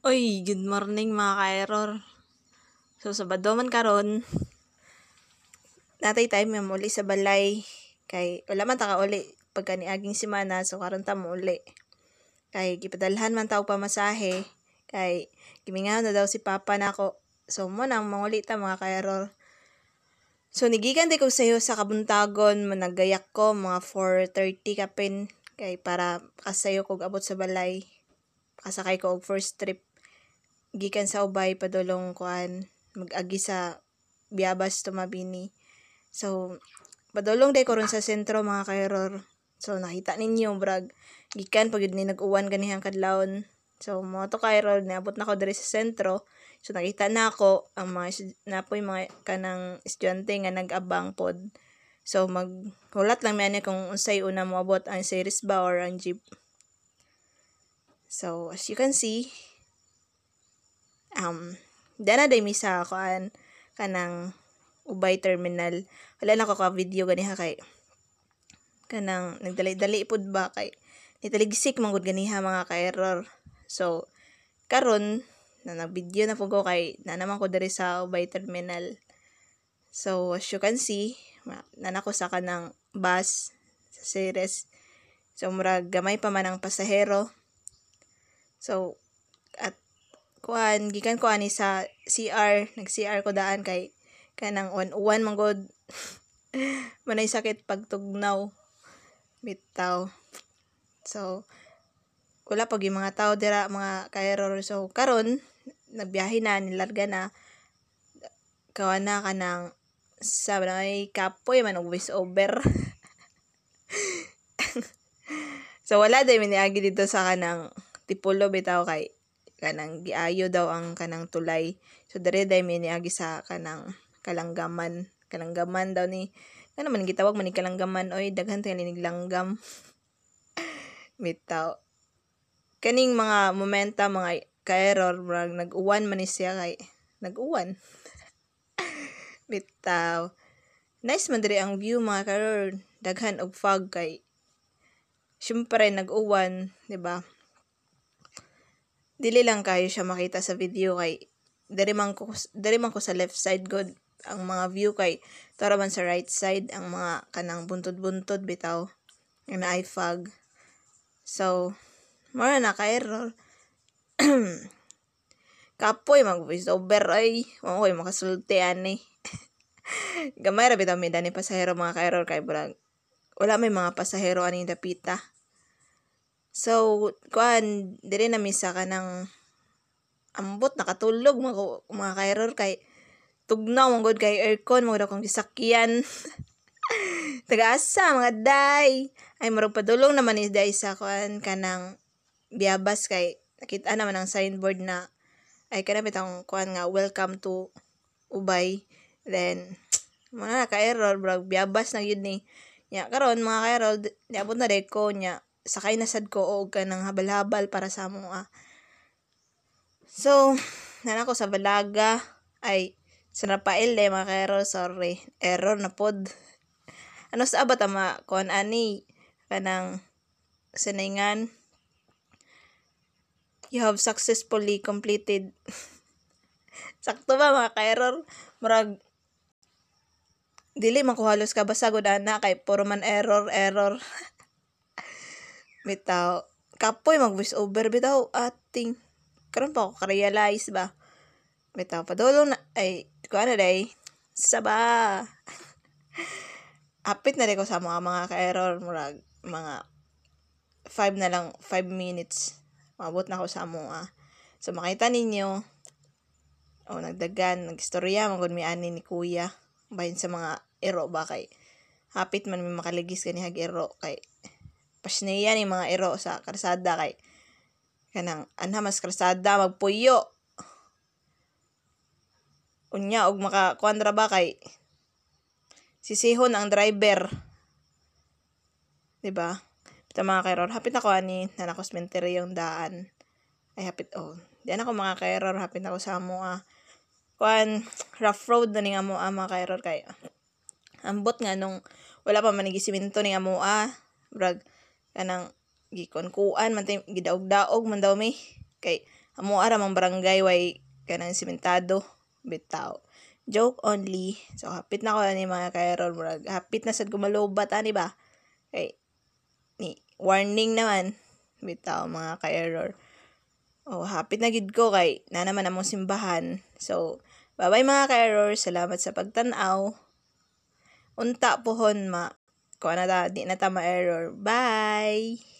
Oy, good morning mga ka-error. So, Sabado man karon, natay time nga muli sa balay. Kay, wala man ta ka uli pagka niaging semana, so karon ta mo uli. Kay, gipadalhan man tao pamasahe. Kay, gimingaw na daw si Papa nako. So, mo nang manguli ta mga ka-error. So, nigikan di ko sa'yo sa kabuntagon, managayak ko, mga 4:30 kapin. Kay, para kasayo kog abot sa balay. Kasakay ko og first trip gikan sa ubay padulong kuan mag-agi sa Biabas to Mabini. So padulong day ko ron sa sentro mga ka-error. So nakita ninyo brag gikan pag ni nag-uwan ganihang kadlawon. So mo to ka-error niabot na ko diri sa sentro. So nakita na ako ang mga napoy mga kanang estudyante nga nag-abang pod. So maghulat lang mi ani kung unsay una moabot ang series ba or ang jeep. So as you can see, dana day mi sa kuan kanang ubay terminal. Wala na ko ka video ganiha kay kanang nagdali-dali pud ba kay nitaligsik man gud ganiha mga ka-error. So karon na nag-video na pud ko kay na naman ko diri sa ubay terminal. So as you can see, nanako sa kanang bus sa series. So murag gamay pa man ang pasahero. So at kuan gikan ko ani sa CR, nag-CR ko daan kay kanang uwan man gud manay sakit pagtugnaw bitaw. So wala pag yung mga tao dira mga ka-error. So karon nagbiyahe na, nilarga na kawan na kanang sa may kapoy man og voice over. So wala day miniagi dito sa kanang Tipulo bitaw kay kanang giayo daw ang kanang tulay. So dere day miniagi sa kanang kalanggaman daw ni ano man gitawag man ni kalanggaman oy daghan ta ni langgam. Bitaw kaning mga momenta mga ka-error brag nag-uwan man ni siya kay nag-uwan. Bitaw nice man diri ang view mga ka-error, daghan og fog kay syempre nag-uwan, di ba? Dili lang kayo siya makita sa video kay diri man ko sa left side good ang mga view kay tara man sa right side ang mga kanang buntod-buntod bitaw nga naay fog. So mara na ka-error. Kapoy mag voice over ay mo koy makasulti ani. Gamay ra bitaw mi dani pasahero mga ka-error kay brag wala may mga pasahero ani dapita. So kuan diri na mi sa kanang ambot nakatulog mga ka-error kay tugnaw man gud kay aircon mo daw kong gisakyan. Taga-asa mga day ay murag padulong naman is day sa kuan kanang Biabas kay nakita naman ang signboard na ay kana bitang kuan nga welcome to Ubay. Then mga ka-error brag Biabas na gyud ni. Nya karon mga ka-error niabot na day ko nya sakay na sad ko og kanang habal-habal para sa amo. So nana ko sa Balaga ay sa Rafael mga ka-error, sorry error na pod. Ano sa abat ama kon ani kanang siningan you have successfully completed. Sakto ba mga ka-error? Murag dili man ko halos kabasa gud ana kay puro man error. Bitaw kapoy mag voice over bitaw ating karon pa ako ka-realize ba. Bitaw padulong na ay kuan na day saba. Apit na rin ko sa mga ka-error murag mga 5 na lang 5 minutes maabot na ko sa amo. So makita ninyo nagdagan nagstorya magud mi ani ni kuya bahin sa mga ero ba kay hapit man mi makaligis kani hag ero kay pasneya ni mga ero sa karsada kay kanang anha mas karsada magpuyo unya og maka kuandra ba kay sisihon ang driver, diba? Ito mga ka-error hapit ako ani nanako cemetery yung daan ay hapit diyan ako mga ka-error hapit ako sa amo kuan rough road na ning amo mga ka-error kay ambot nga nung wala pa man gisimento ning amo brag kanang gikon-kuan man tay gidaog-daog man daw mi kay amo ara mang barangay way kanang simentado bitaw. Joke only. So hapit na ko ani mga ka-error murag hapit na sad ko malubat ani ba. Kay ni warning naman bitaw mga ka-error. Oh, hapit na gid ko kay na naman among simbahan. So bye-bye mga ka-error, salamat sa pagtan-aw. Unta pohon ma kuha na ta, di na ta ma-error. Bye!